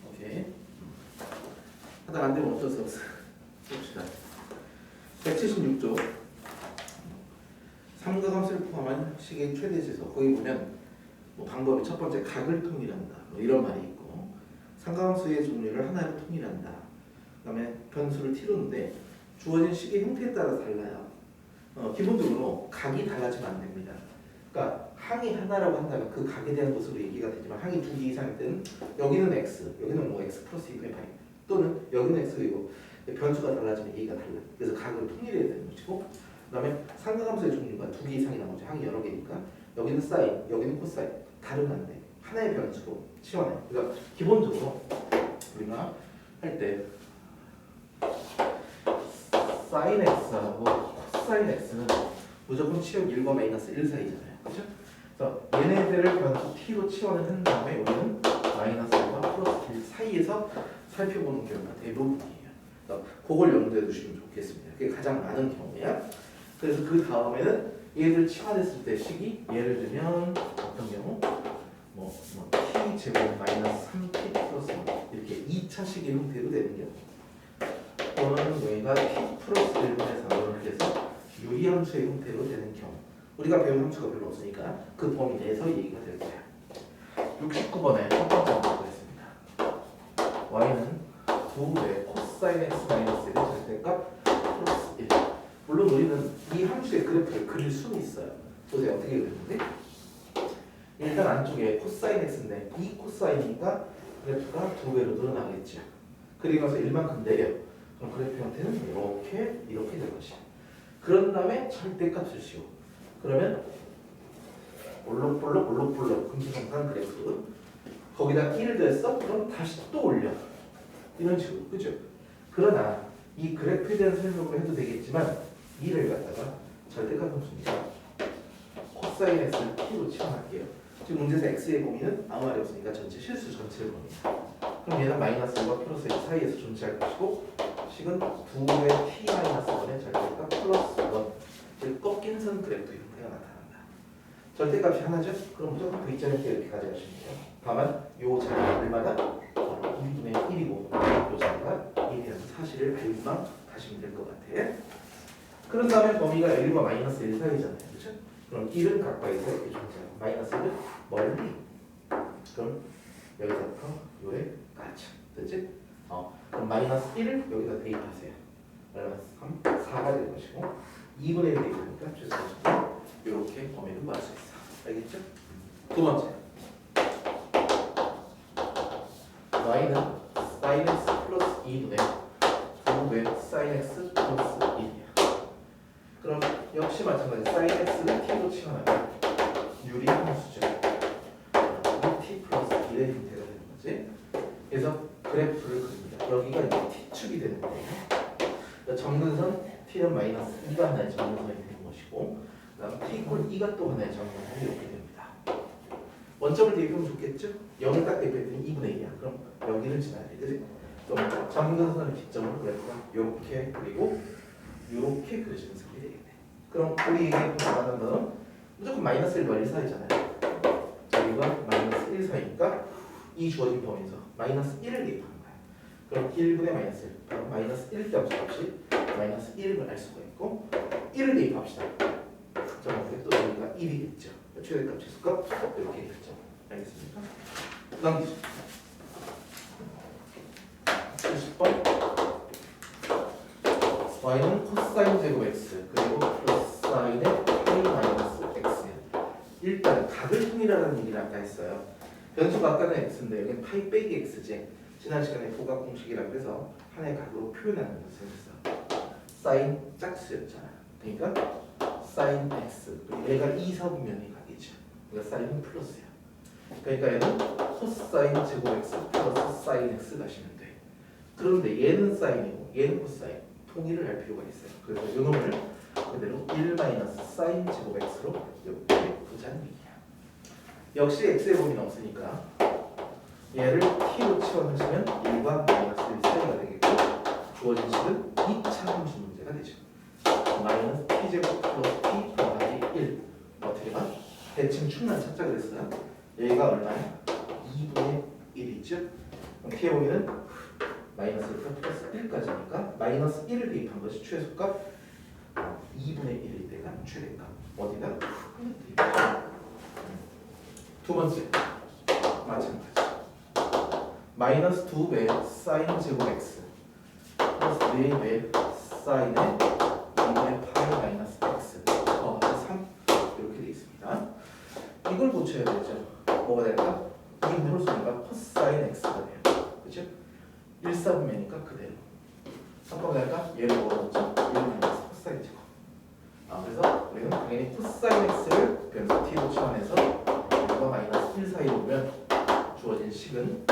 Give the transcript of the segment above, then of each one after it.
오케이. 하다가 안 되면 어쩔 수 없어. 봅시다. 176조. 삼각함수를 포함한 식의 최대 지수. 거기 보면 뭐 방법이 첫 번째 각을 통일한다. 뭐 이런 말이 있고, 삼각함수의 종류를 하나로 통일한다. 그다음에 변수를 t로인데 주어진 식의 형태에 따라 달라요. 기본적으로 각이 달라지면 안 됩니다. 그러니까 항이 하나라고 한다면 그 각에 대한 것으로 얘기가 되지만 항이 두 개 이상일 때는 여기는 x, 여기는 뭐 x 플러스 2분의 파이 또는 여기는 x이고 변수가 달라지면 얘기가 달라요. 그래서 각을 통일해야 되는 것이고, 그다음에 삼각함수의 종류가 두 개 이상이 나오죠. 항이 여러 개니까 여기는 사인, 여기는 코사인 다르는데 하나의 변수로 치환해요. 그러니까 기본적으로 우리가 할 때 사인 x하고 코사인 x는 무조건 치역 1과 마이너스 1 사이잖아요. 그렇죠? 그래서 얘네들을 변수 t로 치환을 한 다음에 우리는 마이너스 1과 플러스 1 사이에서 살펴보는 경우가 대부분이에요. 그래서 그걸 염두에 두시면 좋겠습니다. 그게 가장 많은 경우야. 그래서 그 다음에는 얘를 치환했을 때 식이 예를 들면 어떤 경우 t 제곱 마이너스 3t 플러스 1 이렇게 2차식의 형태로 되는 경우, 또는 여기가 t 플러스 1분의 4를 해서 유리함수의 형태로 되는 경우, 우리가 배운 함수가 별로 없으니까 그 범위 내에서 얘기가 될 거야. 69번에 첫 번째 문제 보겠습니다. y는 2배 코사인 x 마이너스 1의 절대값 플러스 1. 물론 우리는 이 함수의 그래프를 그릴 수는 있어요. 보세요. 어떻게 그렸는데? 일단 안쪽에 코사인 x인데 이 코사인이니까 그래프가 2배로 늘어나겠죠. 그리고 나서 1만큼 내려. 그럼 그래프 형태는 이렇게 될 것이야. 그런 다음에 절대값을 씌워. 그러면 올록볼록 금수성산 그래프, 거기다 1을 더했어? 그럼 다시 또 올려. 이런 식으로. 그죠? 그러나 이 그래프에 대한 설명을 해도 되겠지만 이를 갖다가 절대값 함수니까 코사인 x를 t로 치환할게요. 지금 문제에서 x의 범위는 아무 말이 없으니까 전체 실수 전체를 범위다. 그럼 얘는 마이너스 1과 플러스 1 사이에서 존재할 것이고, 식은 2의 t 마이너스 1의 절대값 플러스 1, 즉 꺾인 선 그래프 형태가 나타난다. 절대값이 하나죠? 그럼 무조건 V자를 이렇게 가져가시면 돼요. 다만 요 자리가 얼마나? 2분의 1이고 요 자리가 1이라는 사실을 알고만 가시면 될 것 같아. 그런 다음에 범위가 1과 마이너스 1 사이잖아요. 그렇죠? 그럼 1은 가까이서 이렇게 존재하고 마이너스 1은 멀리. 그럼 여기서부터 요에 까치. 됐지? 그럼 마이너스 1을 여기다 대입하세요. 마이너스 3, 4가 될 것이고 2분의 1 대입하니까 죄송합니다. 이렇게 범위를 구할 수 있어. 알겠죠? 두 번째. y는 sin x 플러스 2분의 9배 sin x 플러스 1이야. 그럼 역시 마찬가지 sin x를 t로 치환하면 유리함수죠. t 플러스 1의 형태가 되는 거지. 그래서 그래프를 그립니다. 여기가 이제 t축이 되는 거예요. 정근선 t는 마이너스 2가 하나의 정근선이 되는 것이고, 그다음 t 이퀄 2가 또 하나의 정근선이 이렇게 됩니다. 원점을 대입하면 좋겠죠? 0을 딱 대입했더니 2분의 1이야. 그럼 여기를 지나야 돼. 그지? 그럼 정근선을 기점으로 그래프가 이렇게 그리고 이렇게 그려지는 셈이 되겠네. 그럼 우리에게 말하는 거는 무조건 마이너스 1과 1 사이잖아요. 여기가 마이너스 1 사이니까 이 주어진 범위에서 마이너스 1을 대입하는 거야. 그럼 1분의 마이너스 1, 마이너스 1 값 없이 마이너스 1을 알 수가 있고, 1을 대입합시다. 정확하게 또 여기가 1이겠죠. 최대값 최소값 이렇게 되겠죠. 알겠습니까? 다음 70번. y는 코사인 제곱 x 그리고 플러스 사인의 파이 마이너스 x야. 일단 각을 통일하라는 얘기를 아까 했어요. 변수가 아까는 x인데 여기는 파이 빼기 x지. 지난 시간에 부각 공식이라고 해서 하나의 각으로 표현하는 것을 했어. 사인 짝수였잖아. 그러니까 사인 x, 얘가 2사분면의 각이죠. 그러니까 사인은 플러스야. 그러니까 얘는 코사인 제곱 x 플러스 사인 x 가시면 돼. 그런데 얘는 사인이고 얘는 코사인, 통일을 할 필요가 있어요. 그래서 이놈을 그대로 1 마이너스 사인 제곱 x로 이렇게 부자는 얘기야. 역시 x의 범위는 없으니까 얘를 t로 치환하시면 1과 마이너스 1 사이가 되겠고, 주어진 식은 2차 함수 문제가 되죠. 마이너스 t제곱 플러스 t 더하기 1 어떻게 봐? 대칭 충만 찾자 그랬어요. 얘가 얼마야? 2분의 1이죠. 그럼 t의 범위는 마이너스 1부터 플러스 1까지니까 마이너스 1을 대입한 것이 최소값 2분의 1일 때가 최대값. 어디다? 두 번째 마찬가지. 마이너스 2배 사인 제곱 x 플러스 4배 사인의 2분의 파이 마이너스 x 더하기 3 이렇게 되어 있습니다. 이걸 고쳐야 되죠. 뭐가 될까? 이 물었으니까 코사인 x가 돼요. 그죠? 1사분면이니까 그대로. 한번 할까? 얘를 뭐였죠? 1 마이너스 코사인 제곱. 그래서 우리는 당연히 코사인 x를 변수 t로 치환해서 1과 마이너스 1 사이로 보면 주어진 식은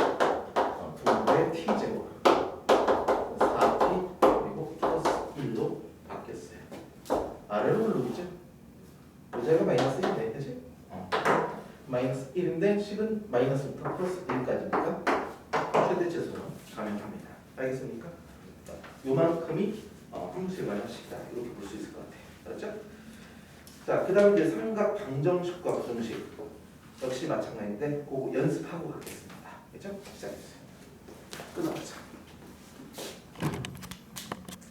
2배 t 제곱 4t 그리고 플러스 1로 바뀌었어요. 아래로 올라오죠. 모자가 마이너스 1인데 그치? 마이너스 1인데 식은 마이너스부터 플러스 1까지니까 최대치수로 가능합니다. 알겠습니까? 요만큼이 함수의 마이너스식이다. 이렇게 볼 수 있을 것 같아요. 알았죠? 자, 그 다음 이제 삼각 방정식과 부등식 역시 마찬가지인데 그거 연습하고 가겠습니다. 그렇죠? 시작해주세요. 끊어보자.